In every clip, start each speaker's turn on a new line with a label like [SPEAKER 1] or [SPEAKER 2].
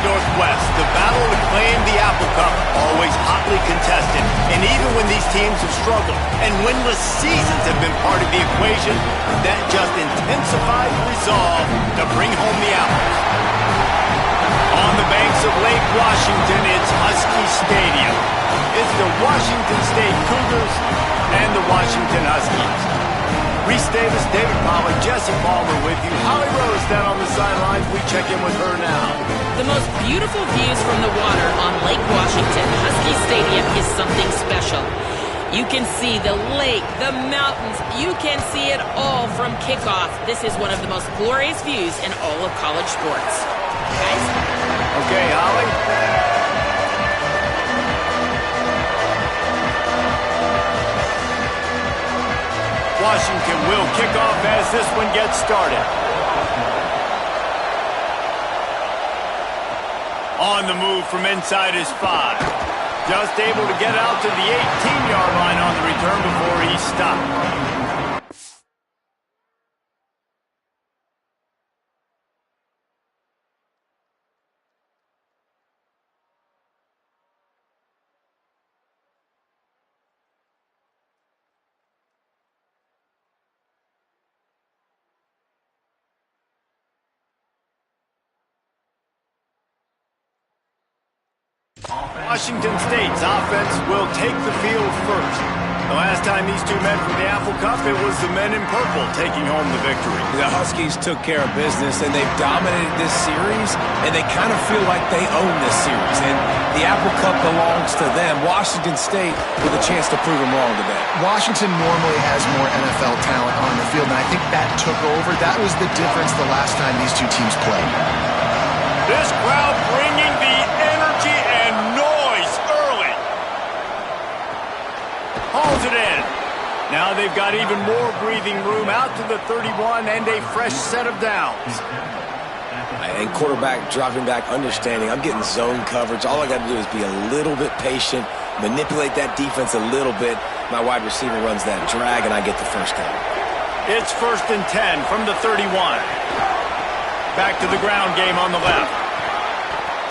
[SPEAKER 1] Northwest, the battle to claim the Apple Cup, always hotly contested. And even when these teams have struggled and winless seasons have been part of the equation, that just intensified resolve to bring home the apples. On the banks of Lake Washington, it's Husky Stadium. It's the Washington State Cougars and the Washington Huskies. Reese Davis, David Pollack, Jesse Palmer with you. Holly Rose down on the sidelines. We check in with her now.
[SPEAKER 2] The most beautiful views from the water on Lake Washington. Husky Stadium is something special. You can see the lake, the mountains. You can see it all from kickoff. This is one of the most glorious views in all of college sports. Guys?
[SPEAKER 1] Okay, Holly. Washington will kick off as this one gets started. On the move from inside is 5. Just able to get out to the 18-yard line on the return before he stopped. Washington State's offense will take the field first. The last time these two met for the Apple Cup, it was the men in purple taking home the victory.
[SPEAKER 3] The Huskies took care of business, and they've dominated this series, and they kind of feel like they own this series. And the Apple Cup belongs to them. Washington State with a chance to prove them wrong today.
[SPEAKER 4] Washington normally has more NFL talent on the field, and I think that took over. That was the difference the last time these two teams played.
[SPEAKER 1] This crowd bringing the energy and noise early. Hauls it in. Now they've got even more breathing room out to the 31 and a fresh set of downs.
[SPEAKER 3] And quarterback dropping back, understanding I'm getting zone coverage. All I got to do is be a little bit patient, manipulate that defense a little bit. My wide receiver runs that drag, and I get the first down.
[SPEAKER 1] It's 1st and 10 from the 31. Back to the ground game on the left.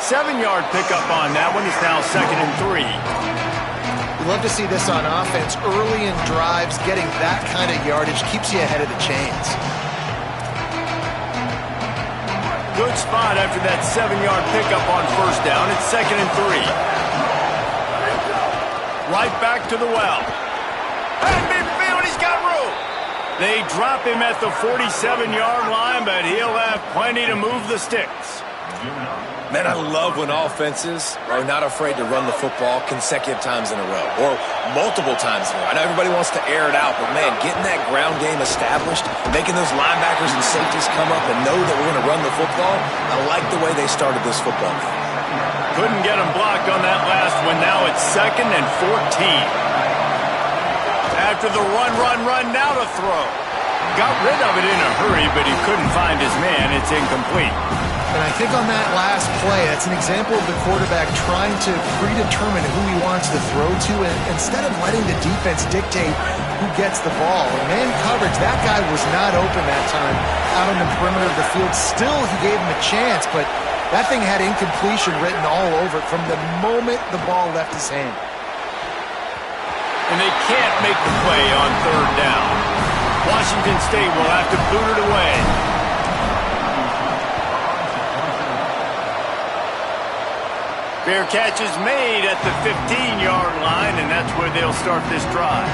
[SPEAKER 1] 7-yard pickup on that one. It's now 2nd and 3.
[SPEAKER 4] We love to see this on offense. Early in drives, getting that kind of yardage keeps you ahead of the chains.
[SPEAKER 1] Good spot after that 7-yard pickup on 1st down. It's 2nd and 3. Right back to the well. And midfield, he's got room. They drop him at the 47-yard line, but he'll have plenty to move the sticks.
[SPEAKER 3] Man, I love when offenses are not afraid to run the football consecutive times in a row or multiple times in a row. I know everybody wants to air it out, but, man, getting that ground game established, making those linebackers and safeties come up and know that we're going to run the football, I like the way they started this football game.
[SPEAKER 1] Couldn't get him blocked on that last one. Now it's 2nd and 14. After the run, now to throw. Got rid of it in a hurry, but he couldn't find his man. It's incomplete.
[SPEAKER 4] And I think on that last play, that's an example of the quarterback trying to predetermine who he wants to throw to, and instead of letting the defense dictate who gets the ball. In man coverage, that guy was not open that time out on the perimeter of the field. Still, he gave him a chance, but that thing had incompletion written all over it from the moment the ball left his hand.
[SPEAKER 1] And they can't make the play on 3rd down. Washington State will have to boot it away. Fair catch is made at the 15-yard line, and that's where they'll start this drive.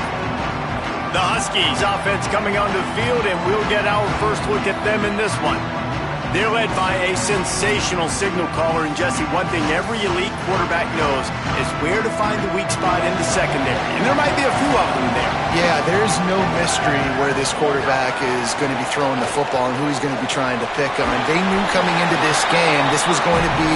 [SPEAKER 1] The Huskies offense coming onto the field, and we'll get our first look at them in this one. They're led by a sensational signal caller, and Jesse, one thing every elite quarterback knows is where to find the weak spot in the secondary, and there might be a few of them there.
[SPEAKER 4] Yeah, there's no mystery where this quarterback is going to be throwing the football and who he's going to be trying to pick on. They knew coming into this game this was going to be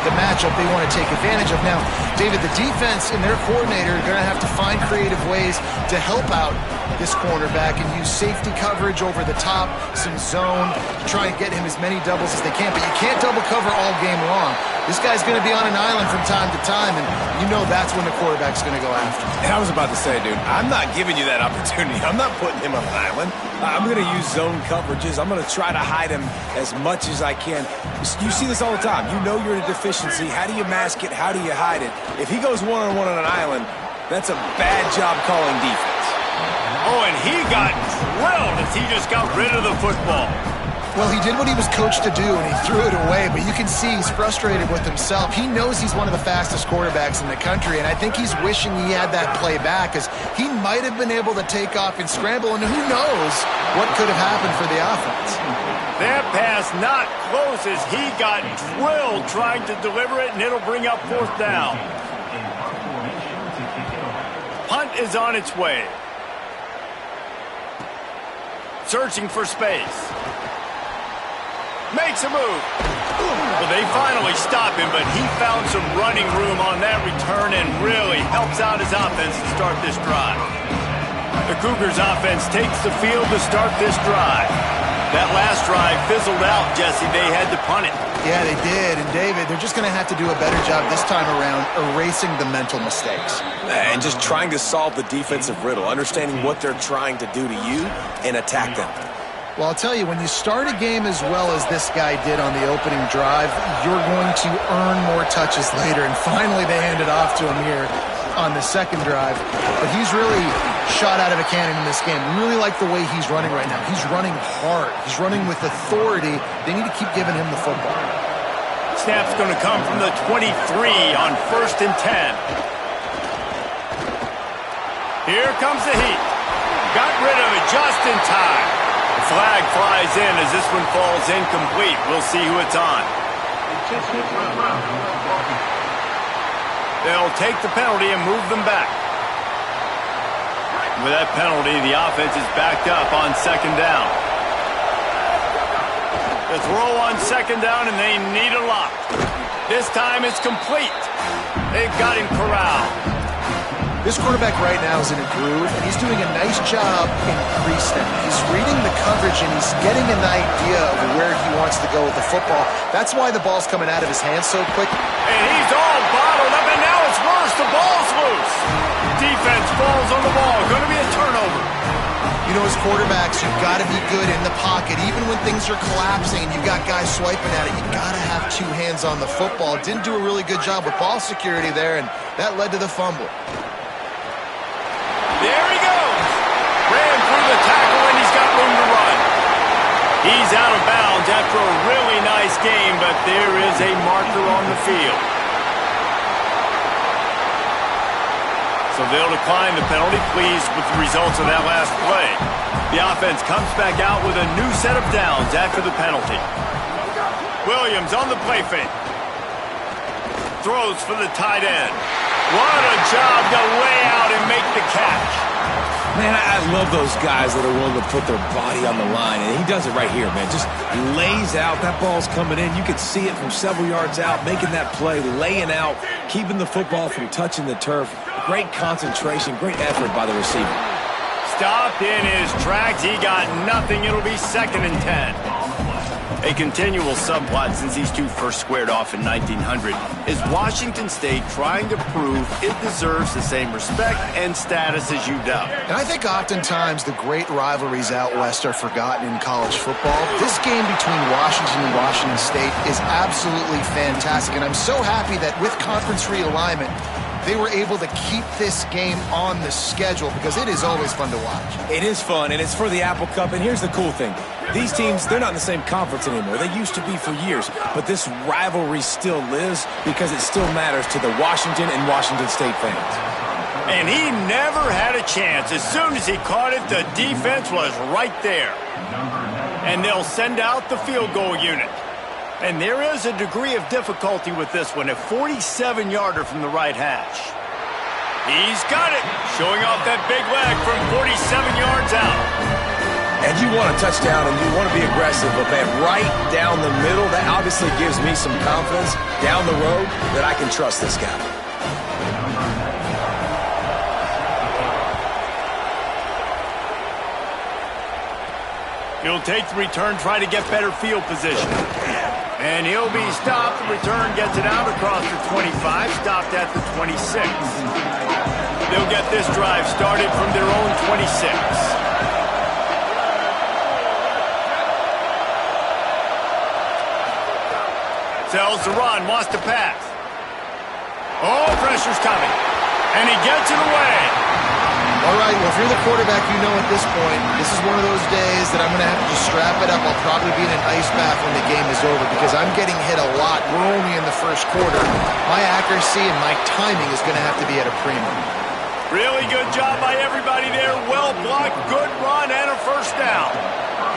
[SPEAKER 4] the matchup they want to take advantage of. Now, David, the defense and their coordinator are going to have to find creative ways to help out this cornerback and use safety coverage over the top, some zone, to try and get him as many doubles as they can. But you can't double cover all game long. This guy's going to be on an island from time to time, and you know that's when the quarterback's going to go after him.
[SPEAKER 3] And I was about to say, dude, I'm not giving you that opportunity. I'm not putting him on an island. I'm going to use zone coverages. I'm going to try to hide him as much as I can. You see this all the time. You know you're in a deficiency. How do you mask it? How do you hide it? If he goes one-on-one on an island, that's a bad job calling defense.
[SPEAKER 1] Oh, and he got drilled as he just got rid of the football.
[SPEAKER 4] Well, he did what he was coached to do, and he threw it away, but you can see he's frustrated with himself. He knows he's one of the fastest quarterbacks in the country, and I think he's wishing he had that play back, because he might have been able to take off and scramble, and who knows what could have happened for the offense.
[SPEAKER 1] That pass not close as he got drilled trying to deliver it, and it'll bring up 4th down. Punt is on its way. Searching for space. Makes a move. Well, they finally stop him, but he found some running room on that return and really helps out his offense to start this drive. The Cougars offense takes the field to start this drive. That last drive fizzled out, Jesse. They had to punt it.
[SPEAKER 4] Yeah, they did. And, David, they're just going to have to do a better job this time around erasing the mental mistakes.
[SPEAKER 3] And just trying to solve the defensive riddle, understanding what they're trying to do to you and attack them.
[SPEAKER 4] Well, I'll tell you, when you start a game as well as this guy did on the opening drive, you're going to earn more touches later. And finally, they hand it off to him here on the second drive. But he's really shot out of a cannon in this game. Really like the way he's running right now. He's running hard. He's running with authority. They need to keep giving him the football.
[SPEAKER 1] Snap's going to come from the 23 on 1st and 10. Here comes the heat. Got rid of it just in time. The flag flies in as this one falls incomplete. We'll see who it's on. They'll take the penalty and move them back. With that penalty, the offense is backed up on 2nd down. The throw on 2nd down, and they need a lot. This time it's complete. They've got him corralled.
[SPEAKER 4] This quarterback right now is in a groove, and he's doing a nice job in pre-snap. He's reading the coverage, and he's getting an idea of where he wants to go with the football. That's why the ball's coming out of his hands so quick.
[SPEAKER 1] And he's all bottled up, and now it's worse. The ball's loose. Defense falls on the ball. Going to be a turnover.
[SPEAKER 4] You know, as quarterbacks, you've got to be good in the pocket. Even when things are collapsing and you've got guys swiping at it, you've got to have 2 hands on the football. Didn't do a really good job with ball security there, and that led to the fumble.
[SPEAKER 1] There he goes. Ran through the tackle, and he's got room to run. He's out of bounds after a really nice game, but there is a marker on the field. So they'll decline the penalty, pleased with the results of that last play. The offense comes back out with a new set of downs after the penalty. Williams on the play fake. Throws for the tight end. What a job to lay out and make the catch.
[SPEAKER 3] Man, I love those guys that are willing to put their body on the line, and he does it right here, man. Just lays out. That ball's coming in. You can see it from several yards out, making that play, laying out, keeping the football from touching the turf. Great concentration, great effort by the receiver.
[SPEAKER 1] Stopped in his tracks. He got nothing. It'll be 2nd and 10. A continual subplot since these two first squared off in 1900 is Washington State trying to prove it deserves the same respect and status as UW.
[SPEAKER 4] And I think oftentimes the great rivalries out west are forgotten in college football. This game between Washington and Washington State is absolutely fantastic, and I'm so happy that with conference realignment, they were able to keep this game on the schedule because it is always fun to watch.
[SPEAKER 3] It is fun, and it's for the Apple Cup, and here's the cool thing. These teams, they're not in the same conference anymore. They used to be for years, but this rivalry still lives because it still matters to the Washington and Washington State fans.
[SPEAKER 1] And he never had a chance. As soon as he caught it, the defense was right there. And they'll send out the field goal unit. And there is a degree of difficulty with this one, a 47-yarder from the right hash. He's got it, showing off that big leg from 47 yards out.
[SPEAKER 3] And you want a touchdown, and you want to be aggressive, but man, right down the middle, that obviously gives me some confidence down the road that I can trust this guy.
[SPEAKER 1] He'll take the return, try to get better field position. And he'll be stopped. The return gets it out across the 25, stopped at the 26. They'll get this drive started from their own 26. Sells the run, wants to pass. Oh, pressure's coming. And he gets it away.
[SPEAKER 4] All right, well, if you're the quarterback, you know at this point, this is one of those days that I'm going to have to just strap it up. I'll probably be in an ice bath when the game is over because I'm getting hit a lot. We're only in the first quarter. My accuracy and my timing is going to have to be at a premium.
[SPEAKER 1] Really good job by everybody there. Well blocked, good run, and a first down.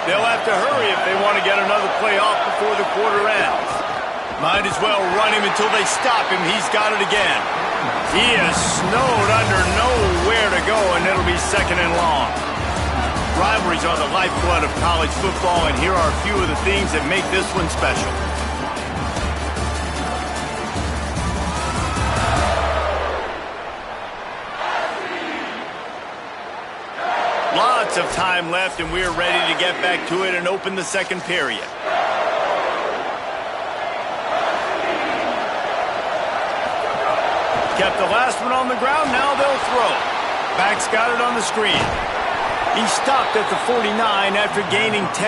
[SPEAKER 1] They'll have to hurry if they want to get another play off before the quarter ends. Might as well run him until they stop him. He's got it again. He is snowed under, nowhere to go, and it'll be second and long. Rivalries are the lifeblood of college football, and here are a few of the things that make this one special. Lots of time left, and we're ready to get back to it and open the second period. Kept the last one on the ground, now they'll throw. Back's got it on the screen. He stopped at the 49 after gaining 10.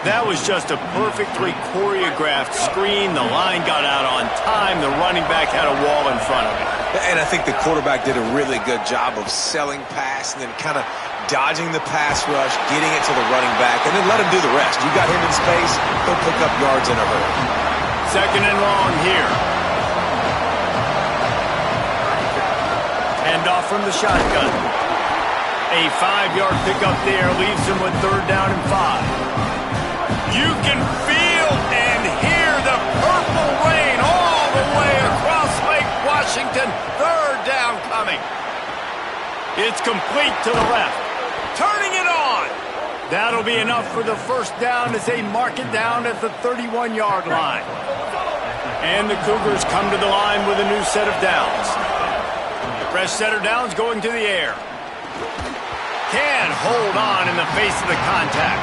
[SPEAKER 1] That was just a perfectly choreographed screen. The line got out on time. The running back had a wall in front of him.
[SPEAKER 3] And I think the quarterback did a really good job of selling pass and then kind of dodging the pass rush, getting it to the running back, and then let him do the rest. You got him in space, he'll pick up yards in a hurry.
[SPEAKER 1] Second and long here. Hand off from the shotgun. A 5-yard pickup there leaves him with third down and 5. You can feel and hear the purple rain all the way across Lake Washington. Third down coming. It's complete to the left. Turning it on. That'll be enough for the first down as they mark it down at the 31-yard line. And the Cougars come to the line with a new set of downs. Fresh set of downs going to the air. Can't hold on in the face of the contact.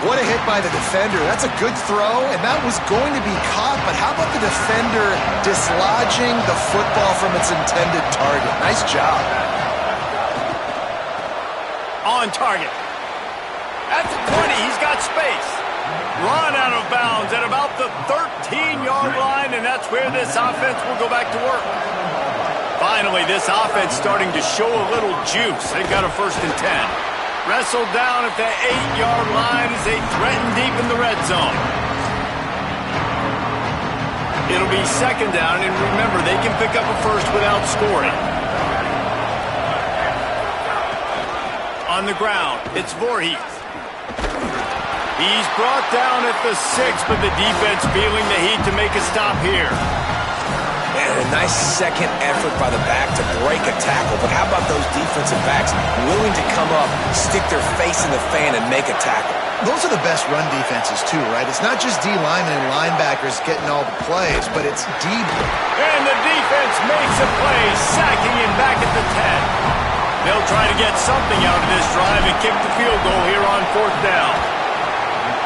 [SPEAKER 4] What a hit by the defender. That's a good throw, and that was going to be caught, but how about the defender dislodging the football from its intended target? Nice job.
[SPEAKER 1] On target. At the 20, he's got space. Run out of bounds at about the 13-yard line, and that's where this offense will go back to work. Finally, this offense starting to show a little juice. They've got a first and 10. Wrestled down at the 8-yard line as they threaten deep in the red zone. It'll be second down, and remember, they can pick up a first without scoring. On the ground, it's Voorhees. He's brought down at the 6, but the defense feeling the heat to make a stop here.
[SPEAKER 3] And a nice second effort by the back to break a tackle. But how about those defensive backs willing to come up, stick their face in the fan, and make a tackle?
[SPEAKER 4] Those are the best run defenses, too, right? It's not just D linemen and linebackers getting all the plays, but it's D.
[SPEAKER 1] And the defense makes a play, sacking him back at the 10. They'll try to get something out of this drive and kick the field goal here on fourth down.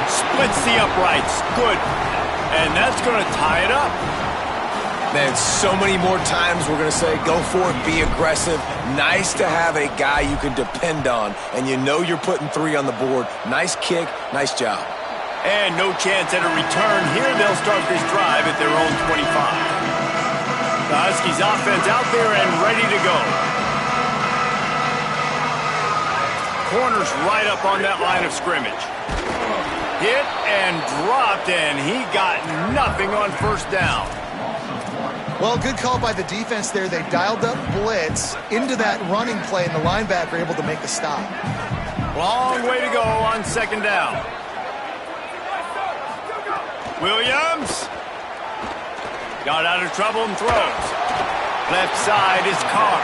[SPEAKER 1] Splits the uprights. Good. And that's going to tie it up.
[SPEAKER 3] Man, so many more times we're going to say, go for it, be aggressive. Nice to have a guy you can depend on, and you know you're putting 3 on the board. Nice kick, nice job.
[SPEAKER 1] And no chance at a return here. They'll start this drive at their own 25. The Huskies offense out there and ready to go. Corners right up on that line of scrimmage. Hit and dropped, and he got nothing on first down.
[SPEAKER 4] Well, good call by the defense there. They dialed up blitz into that running play, and the linebacker able to make the stop.
[SPEAKER 1] Long way to go on second down. Williams got out of trouble and throws. Left side is Carr.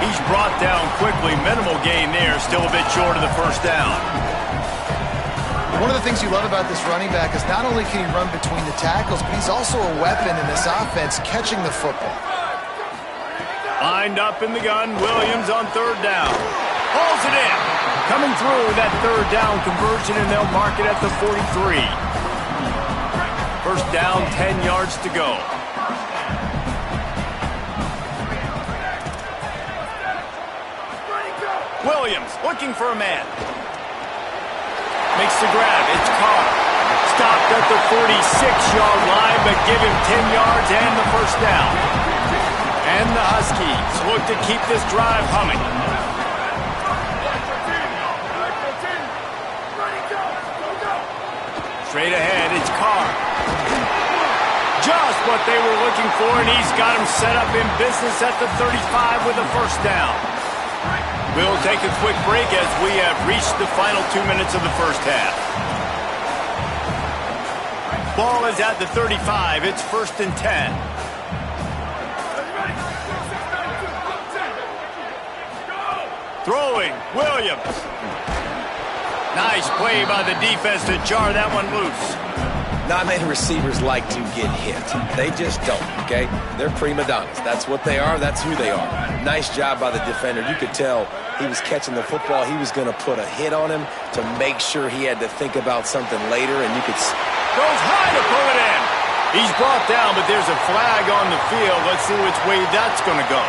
[SPEAKER 1] He's brought down quickly. Minimal gain there. Still a bit short of the first down.
[SPEAKER 4] One of the things you love about this running back is not only can he run between the tackles, but he's also a weapon in this offense catching the football.
[SPEAKER 1] Lined up in the gun. Williams on third down. Hauls it in. Coming through that third down conversion, and they'll mark it at the 43. First down, 10 yards to go. Williams looking for a man. Makes the grab. It's Carr. Stopped at the 46-yard line, but give him 10 yards and the first down. And the Huskies look to keep this drive humming. Straight ahead, it's Carr. Just what they were looking for, and he's got him set up in business at the 35 with a first down. We'll take a quick break as we have reached the final 2 minutes of the first half. Ball is at the 35. It's 1st and 10. Throwing, Williams. Nice play by the defense to jar that one loose.
[SPEAKER 3] Not many receivers like to get hit. They just don't, okay? They're prima donnas. That's what they are. That's who they are. Nice job by the defender. You could tell he was catching the football. He was going to put a hit on him to make sure he had to think about something later, and you could...
[SPEAKER 1] Goes high to pull it in. He's brought down, but there's a flag on the field. Let's see which way that's going to go.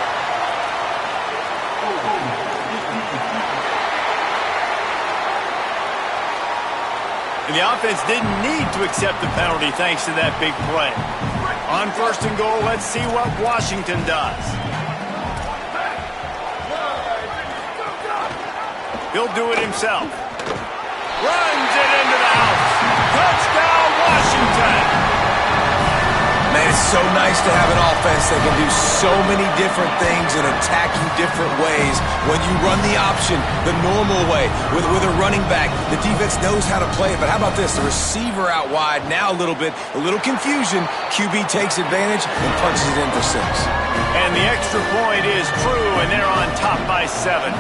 [SPEAKER 1] And the offense didn't need to accept the penalty thanks to that big play. On 1st and goal, let's see what Washington does. He'll do it himself. Runs it into the house. Touchdown, Washington.
[SPEAKER 3] Man, it's so nice to have an offense that can do so many different things and attack you different ways. When you run the option the normal way with a running back, the defense knows how to play it. But how about this? The receiver out wide, now a little confusion. QB takes advantage and punches it in for 6.
[SPEAKER 1] And the extra point is true, and they're on top by 7.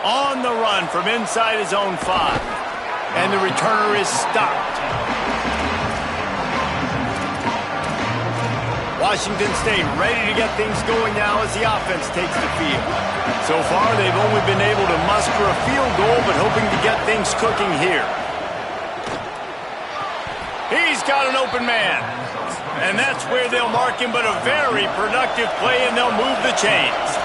[SPEAKER 1] On the run from inside his own 5. And the returner is stopped. Washington State ready to get things going now as the offense takes the field. So far, they've only been able to muster a field goal, but hoping to get things cooking here. He's got an open man. And that's where they'll mark him, but a very productive play, and they'll move the chains.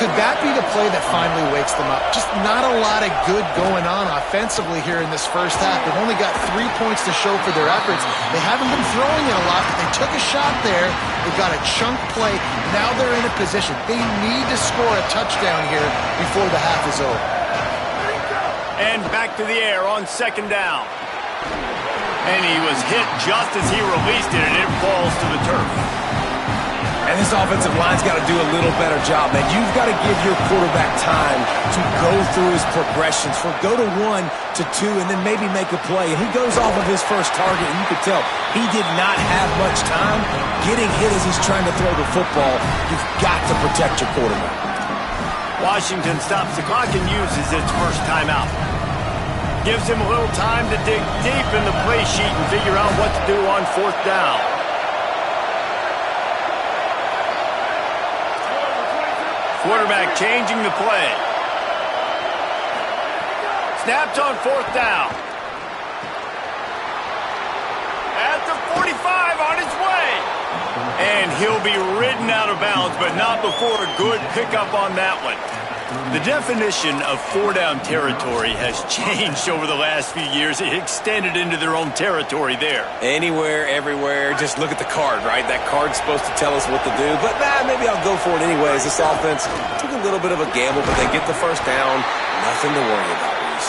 [SPEAKER 4] Could that be the play that finally wakes them up? Just not a lot of good going on offensively here in this first half. They've only got 3 points to show for their efforts. They haven't been throwing it a lot, but they took a shot there. They got a chunk play. Now they're in a position. They need to score a touchdown here before the half is over.
[SPEAKER 1] And back to the air on 2nd down. And he was hit just as he released it, and it falls to the turf.
[SPEAKER 3] And this offensive line's got to do a little better job, man. You've got to give your quarterback time to go through his progressions, from go to 1 to 2, and then maybe make a play. And he goes off of his first target, and you could tell he did not have much time getting hit as he's trying to throw the football. You've got to protect your quarterback.
[SPEAKER 1] Washington stops the clock and uses its first timeout. Gives him a little time to dig deep in the play sheet and figure out what to do on 4th down. Quarterback changing the play. Snapped on 4th down. At the 45, on his way. And he'll be ridden out of bounds, but not before a good pickup on that one. The definition of 4-down territory has changed over the last few years. It extended into their own territory there.
[SPEAKER 3] Anywhere, everywhere, just look at the card, right? That card's supposed to tell us what to do, but maybe I'll go for it anyways. This offense took a little bit of a gamble, but they get the first down. Nothing to worry about, Reese.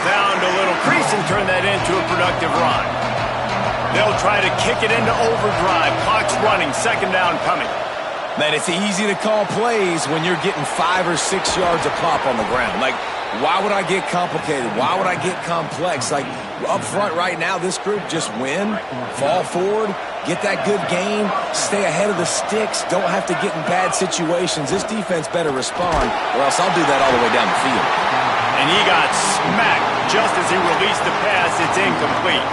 [SPEAKER 1] Found a little crease and turned that into a productive run. They'll try to kick it into overdrive. Clock's running, 2nd down coming.
[SPEAKER 3] Man, it's easy to call plays when you're getting 5 or 6 yards a pop on the ground. Like, why would I get complicated? Why would I get complex? Like, up front right now, this group just win, fall forward, get that good gain, stay ahead of the sticks, don't have to get in bad situations. This defense better respond, or else I'll do that all the way down the field.
[SPEAKER 1] And he got smacked just as he released the pass. It's incomplete.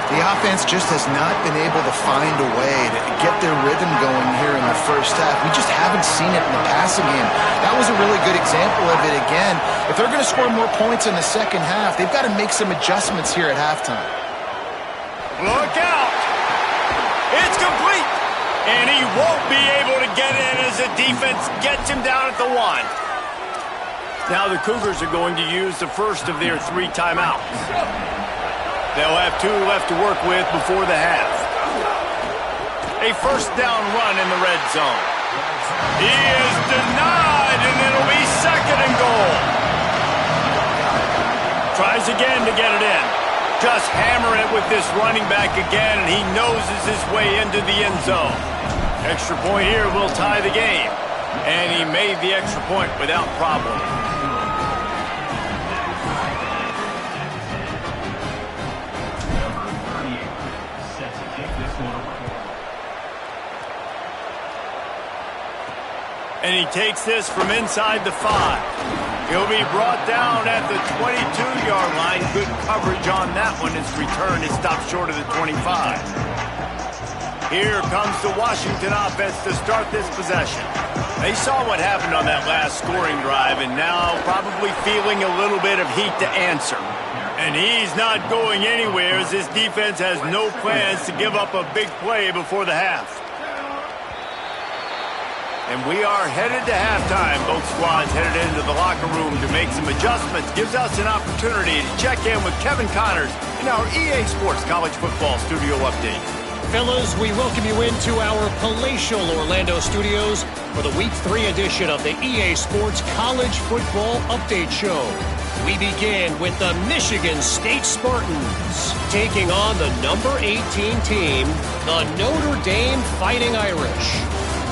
[SPEAKER 4] The offense just has not been able to find a way to get their rhythm going here in the first half. We just haven't seen it in the passing game. That was a really good example of it again. If they're going to score more points in the second half, they've got to make some adjustments here at halftime.
[SPEAKER 1] Look out! It's complete! And he won't be able to get in as the defense gets him down at the 1. Now the Cougars are going to use the first of their 3 timeouts. They'll have 2 left to work with before the half. A first down run in the red zone. He is denied, and it'll be 2nd and goal. Tries again to get it in. Just hammer it with this running back again, and he noses his way into the end zone. Extra point here will tie the game. And he made the extra point without problem. And he takes this from inside the 5. He'll be brought down at the 22-yard line. Good coverage on that one. His return is stopped short of the 25. Here comes the Washington offense to start this possession. They saw what happened on that last scoring drive, and now probably feeling a little bit of heat to answer. And he's not going anywhere as this defense has no plans to give up a big play before the half. And we are headed to halftime. Both squads headed into the locker room to make some adjustments. Gives us an opportunity to check in with Kevin Connors in our EA Sports College Football Studio Update.
[SPEAKER 5] Fellas, we welcome you into our palatial Orlando studios for the Week 3 edition of the EA Sports College Football Update Show. We begin with the Michigan State Spartans taking on the number 18 team, the Notre Dame Fighting Irish.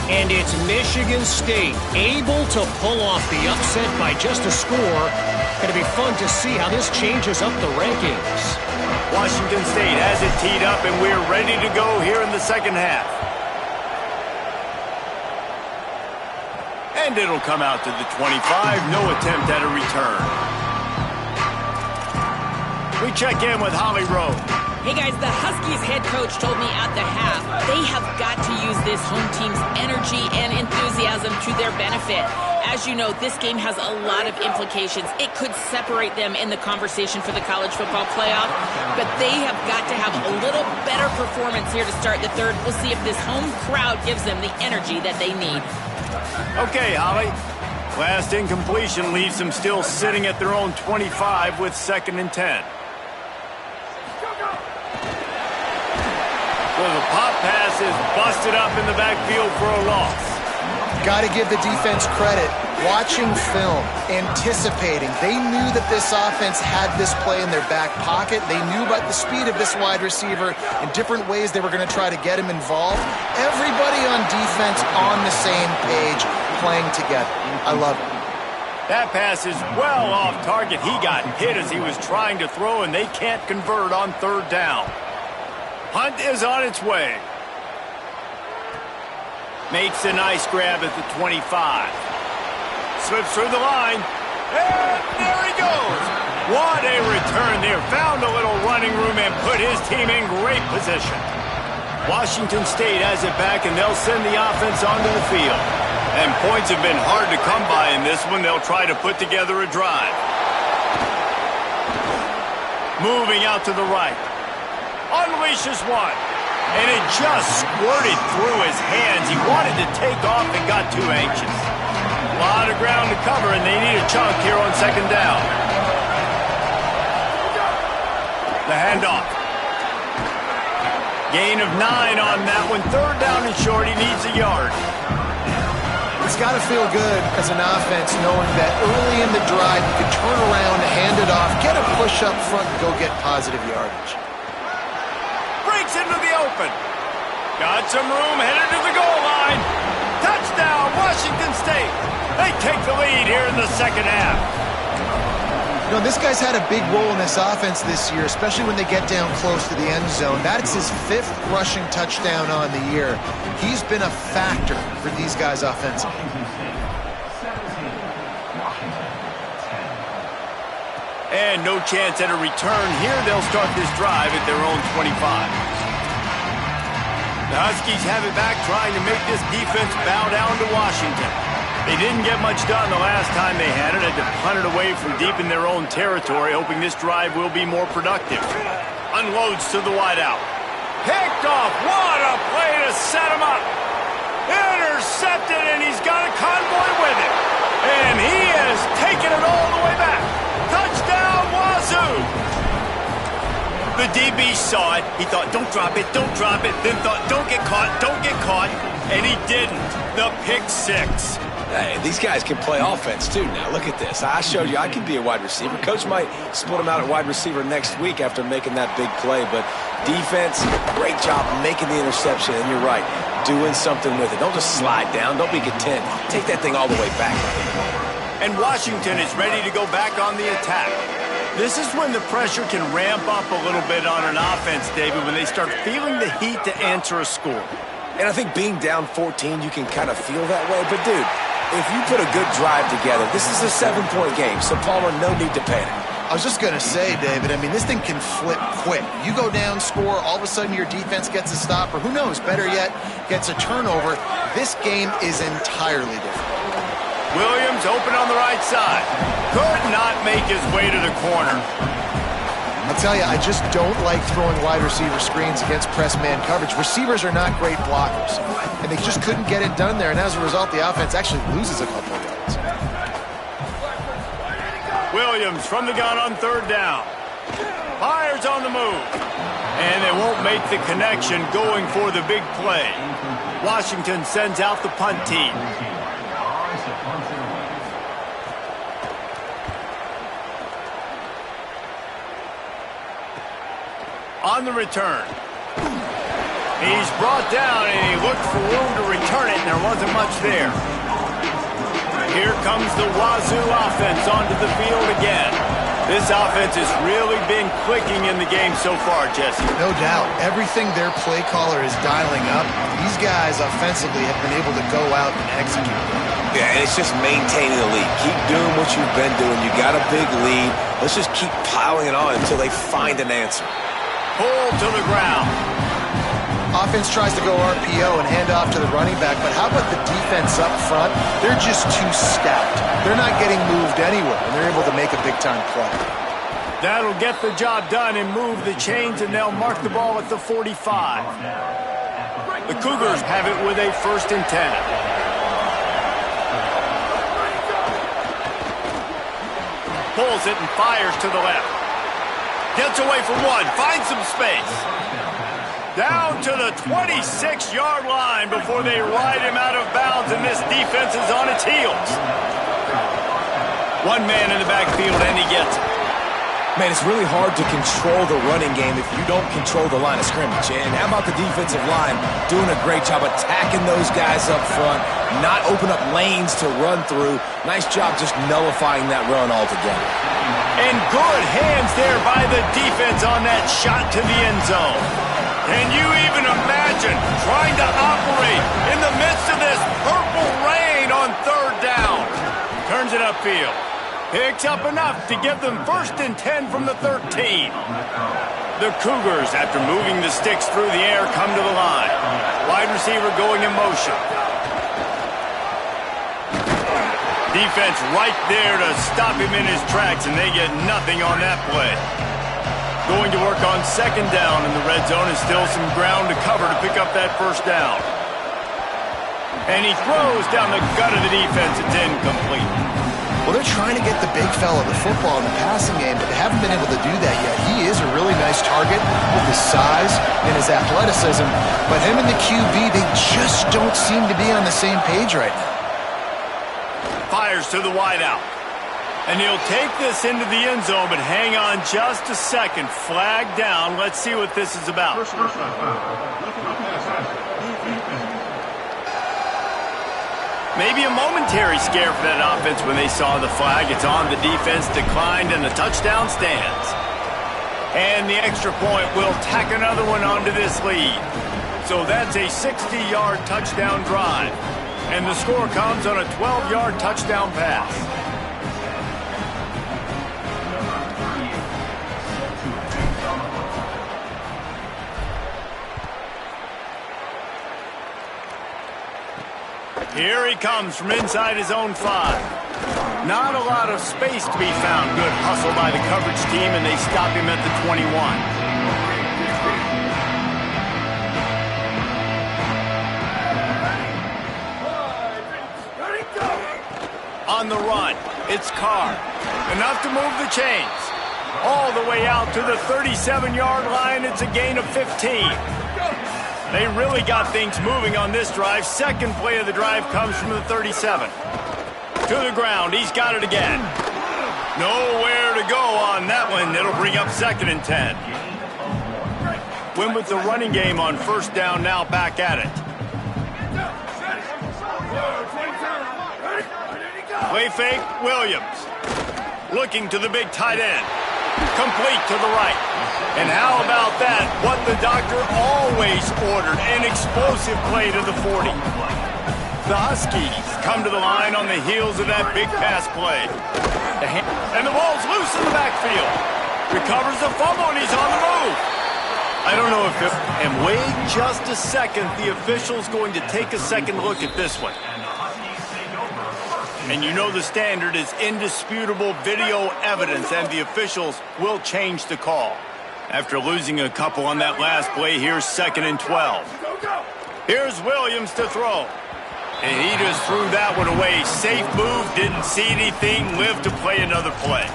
[SPEAKER 5] And it's Michigan State able to pull off the upset by just a score. Going to be fun to see how this changes up the rankings.
[SPEAKER 1] Washington State has it teed up, and we're ready to go here in the second half. And it'll come out to the 25. No attempt at a return. We check in with Holly Rowe.
[SPEAKER 2] Hey guys, the Huskies head coach told me at the half they have got to use this home team's energy and enthusiasm to their benefit. As you know, this game has a lot of implications. It could separate them in the conversation for the college football playoff, but they have got to have a little better performance here to start the third. We'll see if this home crowd gives them the energy that they need.
[SPEAKER 1] Okay, Holly. Last incompletion leaves them still sitting at their own 25 with 2nd and 10. Well, the pop pass is busted up in the backfield for a loss.
[SPEAKER 4] Got to give the defense credit. Watching film, anticipating. They knew that this offense had this play in their back pocket. They knew about the speed of this wide receiver and different ways they were going to try to get him involved. Everybody on defense on the same page, playing together. I love it.
[SPEAKER 1] That pass is well off target. He got hit as he was trying to throw, and they can't convert on 3rd down. Hunt is on its way. Makes a nice grab at the 25. Slips through the line. And there he goes. What a return there. Found a little running room and put his team in great position. Washington State has it back, and they'll send the offense onto the field. And points have been hard to come by in this one. They'll try to put together a drive. Moving out to the right. Unleashes one. And it just squirted through his hands. He wanted to take off and got too anxious. A lot of ground to cover, and they need a chunk here on 2nd down. The handoff. Gain of 9 on that one. 3rd down and short. He needs a yard.
[SPEAKER 4] It's got to feel good as an offense knowing that early in the drive you can turn around, hand it off, get a push up front, and go get positive yardage.
[SPEAKER 1] Breaks into the open. Got some room, headed to the goal line. Touchdown, Washington State. They take the lead here in the second half.
[SPEAKER 4] You know, this guy's had a big role in this offense this year, especially when they get down close to the end zone. That's his 5th rushing touchdown on the year. He's been a factor for these guys offensively.
[SPEAKER 1] And no chance at a return here. They'll start this drive at their own 25. The Huskies have it back, trying to make this defense bow down to Washington. They didn't get much done the last time they had it. Had to punt it away from deep in their own territory, hoping this drive will be more productive. Unloads to the wideout. Picked off. What a play to set him up. Intercepted, and he's got a convoy with it. And he has taken it all the way back. Touchdown, Wazoo! The DB saw it. He thought, don't drop it, don't drop it. Then thought, don't get caught. And he didn't. The pick six.
[SPEAKER 3] Hey, these guys can play offense, too, now. Look at this. I showed you I can be a wide receiver. Coach might split him out at wide receiver next week after making that big play. But defense, great job making the interception. And you're right, doing something with it. Don't just slide down. Don't be content. Take that thing all the way back.
[SPEAKER 1] And Washington is ready to go back on the attack. This is when the pressure can ramp up a little bit on an offense, David, when they start feeling the heat to answer a score.
[SPEAKER 3] And I think being down 14, you can kind of feel that way. But, dude, if you put a good drive together, this is a 7-point game, so Palmer, no need to panic.
[SPEAKER 4] I was just going to say, David, I mean, this thing can flip quick. You go down, score, all of a sudden your defense gets a stop, or who knows, better yet, gets a turnover. This game is entirely different.
[SPEAKER 1] Williams open on the right side. Could not make his way to the corner.
[SPEAKER 4] I'll tell you, I just don't like throwing wide receiver screens against press man coverage. Receivers are not great blockers, and they just couldn't get it done there, and as a result, the offense actually loses a couple of yards.
[SPEAKER 1] Williams from the gun on third down. Fires on the move. And they won't make the connection going for the big play. Washington sends out the punt team. On the return. He's brought down, and he looked for room to return it, and there wasn't much there. Here comes the Wazoo offense onto the field again. This offense has really been clicking in the game so far, Jesse.
[SPEAKER 4] No doubt. Everything their play caller is dialing up, these guys offensively have been able to go out and execute.
[SPEAKER 3] Yeah, and it's just maintaining the lead. Keep doing what you've been doing. You got a big lead. Let's just keep piling it on until they find an answer.
[SPEAKER 1] Pull to the ground.
[SPEAKER 4] Offense tries to go RPO and hand off to the running back, but how about the defense up front? They're just too stout. They're not getting moved anywhere, and they're able to make a big-time play.
[SPEAKER 1] That'll get the job done and move the chains, and they'll mark the ball at the 45. The Cougars have it with a 1st and 10. Pulls it and fires to the left. Gets away from one, finds some space. Down to the 26-yard line before they ride him out of bounds, and this defense is on its heels. One man in the backfield, and he gets it.
[SPEAKER 3] Man, it's really hard to control the running game if you don't control the line of scrimmage. And how about the defensive line doing a great job attacking those guys up front, not open up lanes to run through. Nice job just nullifying that run altogether.
[SPEAKER 1] And good hands there by the defense on that shot to the end zone. Can you even imagine trying to operate in the midst of this purple rain on third down? Turns it upfield. Picks up enough to give them 1st and 10 from the 13. The Cougars, after moving the sticks through the air, come to the line. Wide receiver going in motion. Defense right there to stop him in his tracks, and they get nothing on that play. Going to work on 2nd down in the red zone, and still some ground to cover to pick up that 1st down. And he throws down the gut of the defense. It's incomplete.
[SPEAKER 4] Well, they're trying to get the big fella the football in the passing game, but they haven't been able to do that yet. He is a really nice target with his size and his athleticism, but him and the QB, they just don't seem to be on the same page right now.
[SPEAKER 1] Fires to the wideout. And he'll take this into the end zone, but hang on just a second. Flag down. Let's see what this is about. Maybe a momentary scare for that offense when they saw the flag. It's on, the defense declined, and the touchdown stands. And the extra point will tack another one onto this lead. So that's a 60-yard touchdown drive. And the score comes on a 12-yard touchdown pass. Here he comes from inside his own 5. Not a lot of space to be found. Good hustle by the coverage team, and they stop him at the 21. On the run, it's Carr. Enough to move the chains. All the way out to the 37-yard line. It's a gain of 15. They really got things moving on this drive. Second play of the drive comes from the 37. To the ground. He's got it again. Nowhere to go on that one. It'll bring up 2nd and 10. Win with the running game on first down, now back at it. Play fake, Williams. Looking to the big tight end. Complete to the right. And how about that? What the doctor always ordered. An explosive play to the 40. The Huskies come to the line on the heels of that big pass play. And the ball's loose in the backfield. Recovers the fumble, and he's on the move. I don't know if it... And wait just a second. The official's going to take a second look at this one. And you know the standard is indisputable video evidence, and the officials will change the call. After losing a couple on that last play, here's 2nd and 12. Here's Williams to throw. And he just threw that one away. Safe move, didn't see anything, lived to play another play.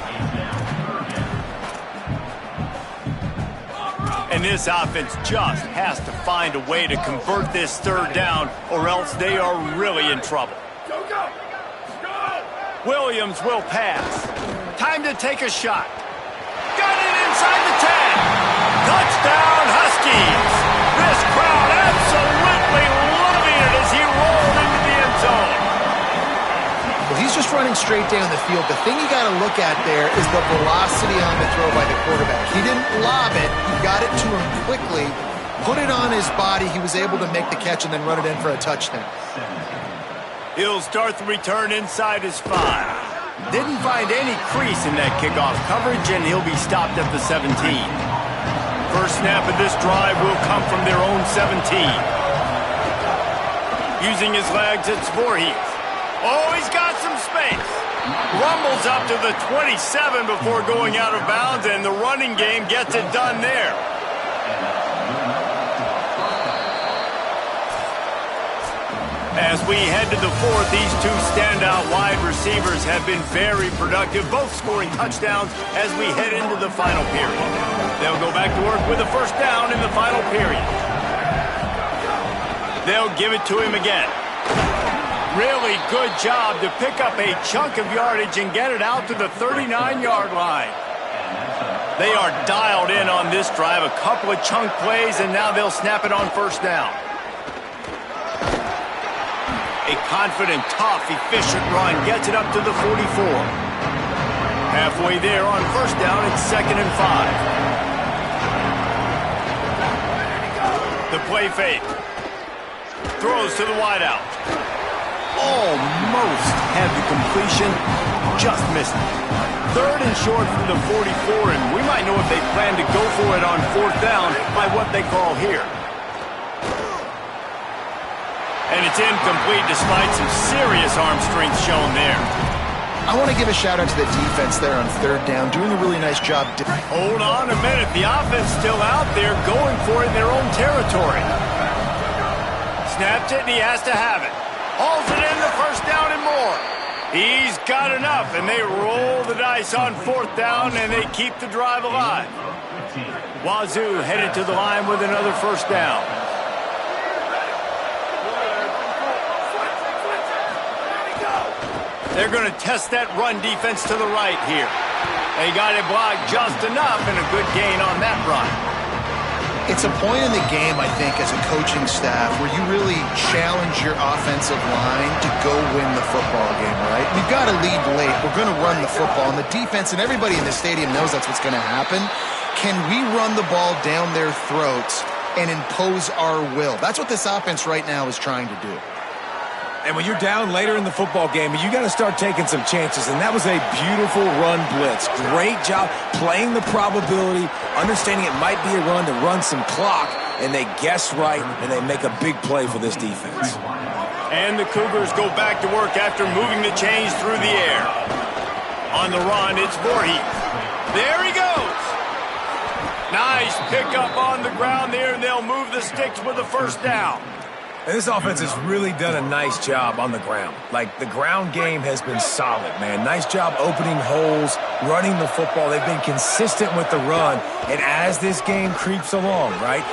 [SPEAKER 1] And this offense just has to find a way to convert this 3rd down, or else they are really in trouble. Williams will pass. Time to take a shot. Got it inside the 10. Touchdown, Huskies. This crowd absolutely loving it as he rolled into the end zone.
[SPEAKER 4] Well, he's just running straight down the field. The thing you got to look at there is the velocity on the throw by the quarterback. He didn't lob it. He got it to him quickly, put it on his body. He was able to make the catch and then run it in for a touchdown.
[SPEAKER 1] He'll start the return inside his 5. Didn't find any crease in that kickoff coverage, and he'll be stopped at the 17. First snap of this drive will come from their own 17. Using his legs, it's Voorhees. Oh, he's got some space. Rumbles up to the 27 before going out of bounds, and the running game gets it done there. As we head to the 4th, these two standout wide receivers have been very productive, both scoring touchdowns as we head into the final period. They'll go back to work with a first down in the final period. They'll give it to him again. Really good job to pick up a chunk of yardage and get it out to the 39-yard line. They are dialed in on this drive, a couple of chunk plays, and now they'll snap it on first down. A confident, tough, efficient run gets it up to the 44. Halfway there on first down, it's 2nd and 5. The play fake. Throws to the wideout. Almost had the completion, just missed it. 3rd and short from the 44, and we might know if they plan to go for it on 4th down by what they call here. And it's incomplete despite some serious arm strength shown there.
[SPEAKER 4] I want to give a shout-out to the defense there on 3rd down, doing a really nice job.
[SPEAKER 1] Hold on a minute. The offense still out there going for it in their own territory. Snaps it, and he has to have it. Hauls it in the first down and more. He's got enough, and they roll the dice on 4th down, and they keep the drive alive. Wazoo headed to the line with another first down. They're going to test that run defense to the right here. They got it blocked just enough, and a good gain on that run.
[SPEAKER 4] It's a point in the game, I think, as a coaching staff where you really challenge your offensive line to go win the football game, right? We've got to lead late. We're going to run the football, and the defense and everybody in the stadium knows that's what's going to happen. Can we run the ball down their throats and impose our will? That's what this offense right now is trying to do.
[SPEAKER 3] And when you're down later in the football game, you got to start taking some chances, and that was a beautiful run blitz. Great job playing the probability, understanding it might be a run to run some clock, and they guess right, and they make a big play for this defense.
[SPEAKER 1] And the Cougars go back to work after moving the chains through the air. On the run, it's Voorhees. There he goes. Nice pickup on the ground there, and they'll move the sticks with the first down.
[SPEAKER 3] And this offense has really done a nice job on the ground. Like, the ground game has been solid, man. Nice job opening holes, running the football. They've been consistent with the run. And as this game creeps along, right?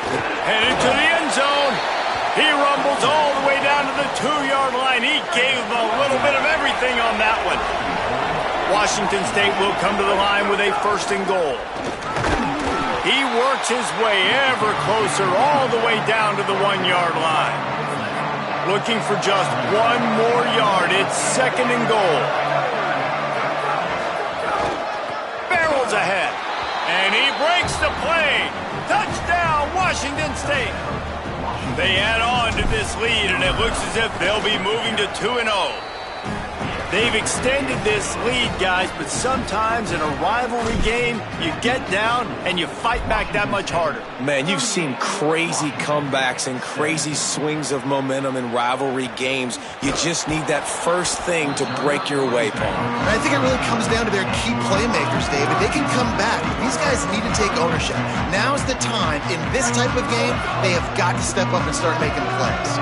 [SPEAKER 1] Headed to the end zone. He rumbles all the way down to the 2-yard line. He gave them a little bit of everything on that one. Washington State will come to the line with a 1st and goal. He works his way ever closer all the way down to the 1-yard line. Looking for just 1 more yard. It's 2nd and goal. Barrels ahead. And he breaks the play. Touchdown, Washington State. They add on to this lead, and it looks as if they'll be moving to 2-0. They've extended this lead, guys, but sometimes in a rivalry game, you get down and you fight back that much harder.
[SPEAKER 3] Man, you've seen crazy comebacks and crazy swings of momentum in rivalry games. You just need that first thing to break your way, Paul.
[SPEAKER 4] And I think it really comes down to their key playmakers, David. They can come back. These guys need to take ownership. Now's the time. In this type of game, they have got to step up and start making plays.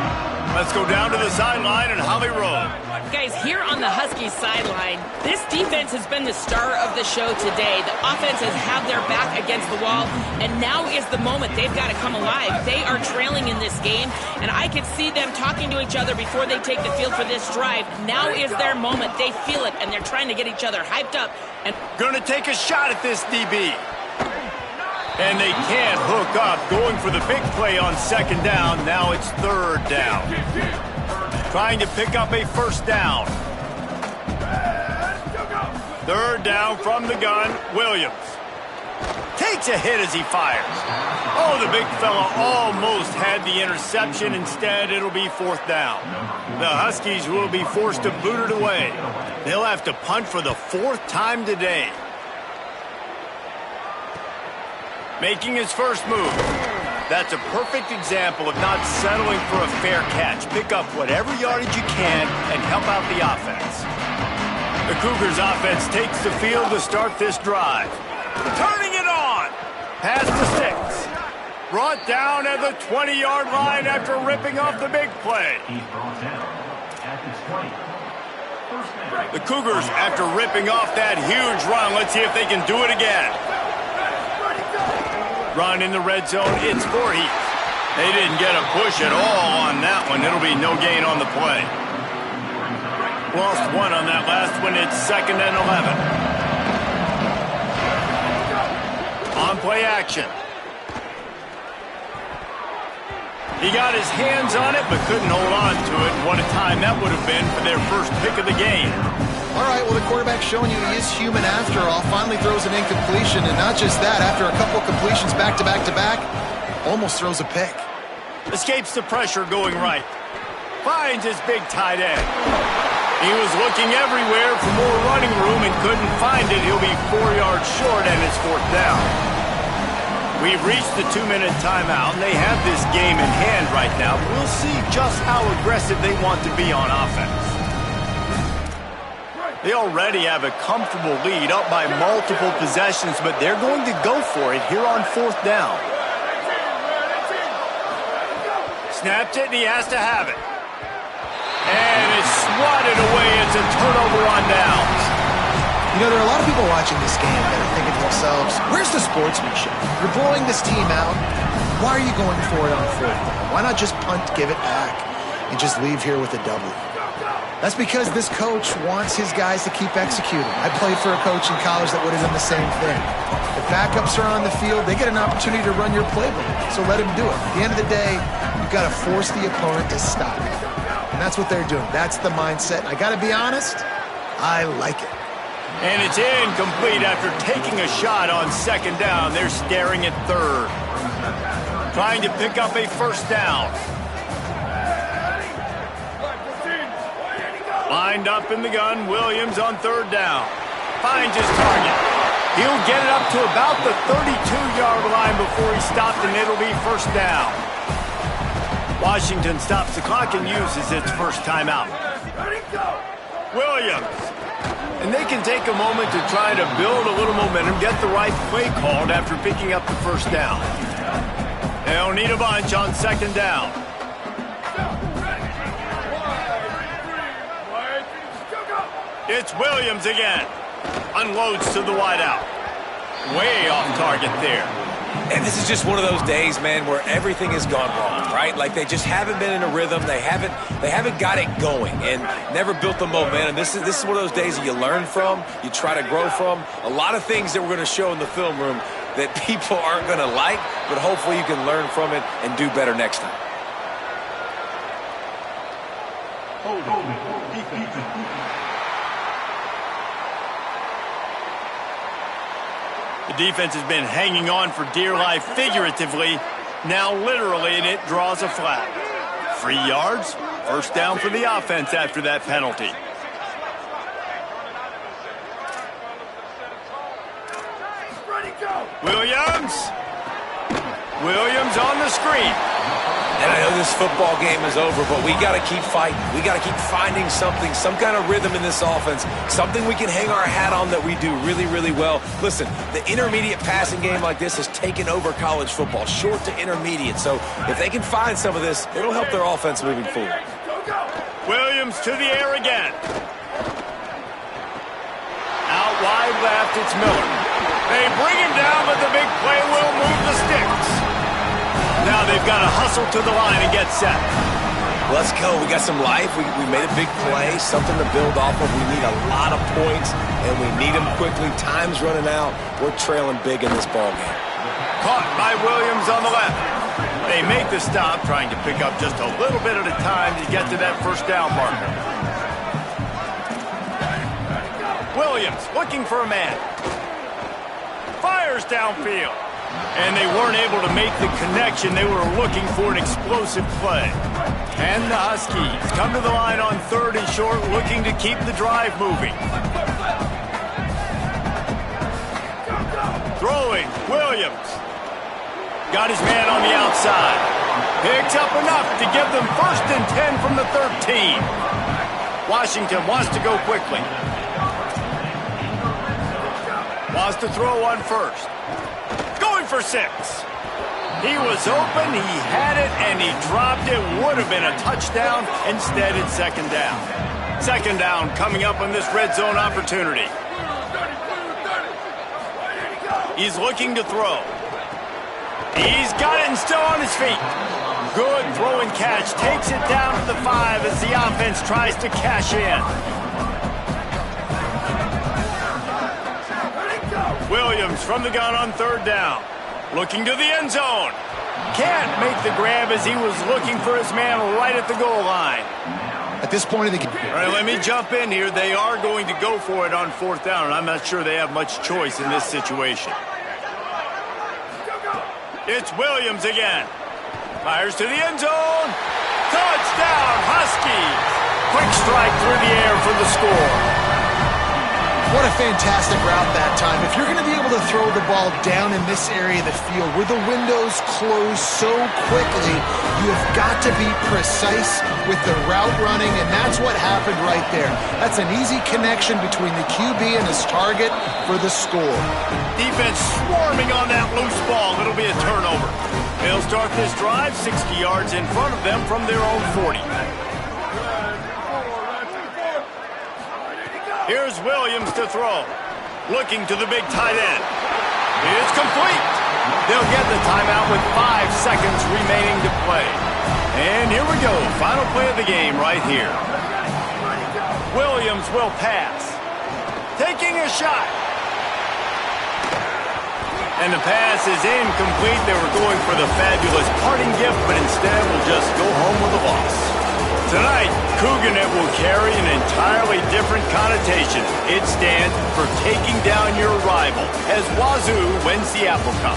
[SPEAKER 1] Let's go down to the sideline and Holly Rowe.
[SPEAKER 2] Guys, here on the Huskies sideline, this defense has been the star of the show today. The offense has had their back against the wall, and now is the moment they've got to come alive. They are trailing in this game, and I could see them talking to each other before they take the field for this drive. Now is their moment. They feel it, and they're trying to get each other hyped up. And
[SPEAKER 1] gonna take a shot at this DB. And they can't hook up, going for the big play on 2nd down. Now it's 3rd down. Trying to pick up a 1st down. 3rd down from the gun, Williams. Takes a hit as he fires. Oh, the big fella almost had the interception. Instead, it'll be 4th down. The Huskies will be forced to boot it away. They'll have to punt for the 4th time today. Making his first move. That's a perfect example of not settling for a fair catch. Pick up whatever yardage you can and help out the offense. The Cougars offense takes the field to start this drive. Turning it on. Past the sticks. Brought down at the 20-yard line after ripping off the big play. The Cougars, after ripping off that huge run, let's see if they can do it again. Run in the red zone, it's Voorhees. They didn't get a push at all on that one. It'll be no gain on the play. Lost 1 on that last one. It's 2nd and 11. On play action. He got his hands on it, but couldn't hold on to it. What a time that would have been for their first pick of the game.
[SPEAKER 4] All right, well, the quarterback's showing you he is human after all. Finally throws an incompletion, and not just that, after a couple completions back-to-back-to-back, almost throws a pick.
[SPEAKER 1] Escapes the pressure going right. Finds his big tight end. He was looking everywhere for more running room and couldn't find it. He'll be 4 yards short, and it's 4th down. We've reached the 2-minute timeout, and they have this game in hand right now. We'll see just how aggressive they want to be on offense. They already have a comfortable lead, up by multiple possessions, but they're going to go for it here on 4th down. Snapped it, and he has to have it. And it's swatted away. It's a turnover on downs.
[SPEAKER 4] You know, there are a lot of people watching this game that are thinking to themselves, where's the sportsmanship? You're blowing this team out. Why are you going for it on 4th down? Why not just punt, give it back, and just leave here with a W? That's because this coach wants his guys to keep executing. I played for a coach in college that would have done the same thing. If backups are on the field, they get an opportunity to run your playbook, so let him do it. At the end of the day, you've got to force the opponent to stop. And that's what they're doing. That's the mindset. I got to be honest, I like it.
[SPEAKER 1] And it's incomplete after taking a shot on 2nd down. They're staring at 3rd. Trying to pick up a 1st down. Lined up in the gun, Williams on 3rd down. Finds his target. He'll get it up to about the 32-yard line before he stopped, and it'll be 1st down. Washington stops the clock and uses its first timeout. Williams. And they can take a moment to try to build a little momentum, get the right play called after picking up the first down. They'll need a bunch on second down. It's Williams again. Unloads to the wideout. Way off target there.
[SPEAKER 3] And this is just one of those days, man, where everything has gone wrong, right? Like they just haven't been in a rhythm. They haven't got it going and never built the momentum. This is one of those days that you learn from, you try to grow from. A lot of things that we're going to show in the film room that people aren't going to like, but hopefully you can learn from it and do better next time.
[SPEAKER 1] The defense has been hanging on for dear life figuratively, now literally, and it draws a flag. 3 yards, first down for the offense after that penalty. Williams on the screen.
[SPEAKER 3] And I know this football game is over, but we got to keep fighting. We got to keep finding something, some kind of rhythm in this offense, something we can hang our hat on that we do really, really well. Listen, the intermediate passing game like this has taken over college football, short to intermediate. So if they can find some of this, it'll help their offense moving forward.
[SPEAKER 1] Williams to the air again. Out wide left, it's Miller. They bring him down, but the big play will move the sticks. Now they've got to hustle to the line and get set.
[SPEAKER 3] Let's go. We got some life. We made a big play, something to build off of. We need a lot of points, and we need them quickly. Time's running out. We're trailing big in this ball game.
[SPEAKER 1] Caught by Williams on the left. They make the stop, trying to pick up just a little bit at a time to get to that first down marker. Williams looking for a man. Fires downfield. And they weren't able to make the connection. They were looking for an explosive play. And the Huskies come to the line on 3rd and short, looking to keep the drive moving. Throwing, Williams. Got his man on the outside. Picks up enough to give them 1st and 10 from the 13. Washington wants to go quickly. Wants to throw on 1st. For 6. He was open, he had it, and he dropped it. Would have been a touchdown. Instead, it's 2nd down. 2nd down coming up on this red zone opportunity. He's looking to throw. He's got it and still on his feet. Good throw and catch. Takes it down to the 5 as the offense tries to cash in. Williams from the gun on 3rd down. Looking to the end zone. Can't make the grab as he was looking for his man right at the goal line.
[SPEAKER 4] At this point of the game.
[SPEAKER 1] All right, let me jump in here. They are going to go for it on 4th down, and I'm not sure they have much choice in this situation. It's Williams again. Fires to the end zone. Touchdown, Huskies. Quick strike through the air for the score.
[SPEAKER 4] What a fantastic route that time. If you're going to be able to throw the ball down in this area of the field where the windows close so quickly, you have got to be precise with the route running, and that's what happened right there. That's an easy connection between the QB and his target for the score.
[SPEAKER 1] Defense swarming on that loose ball. It'll be a turnover. They'll start this drive 60 yards in front of them from their own 40. Here's Williams to throw. Looking to the big tight end. It's complete. They'll get the timeout with 5 seconds remaining to play. And here we go. Final play of the game right here. Williams will pass. Taking a shot. And the pass is incomplete. They were going for the fabulous parting gift, but instead will just go home with a loss. Tonight, Couganet will carry an entirely different connotation. It stands for taking down your rival as Wazoo wins the Apple Cup.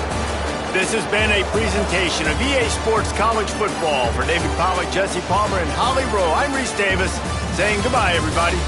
[SPEAKER 1] This has been a presentation of EA Sports College Football. For David Pollack, Jesse Palmer, and Holly Rowe, I'm Reese Davis saying goodbye, everybody.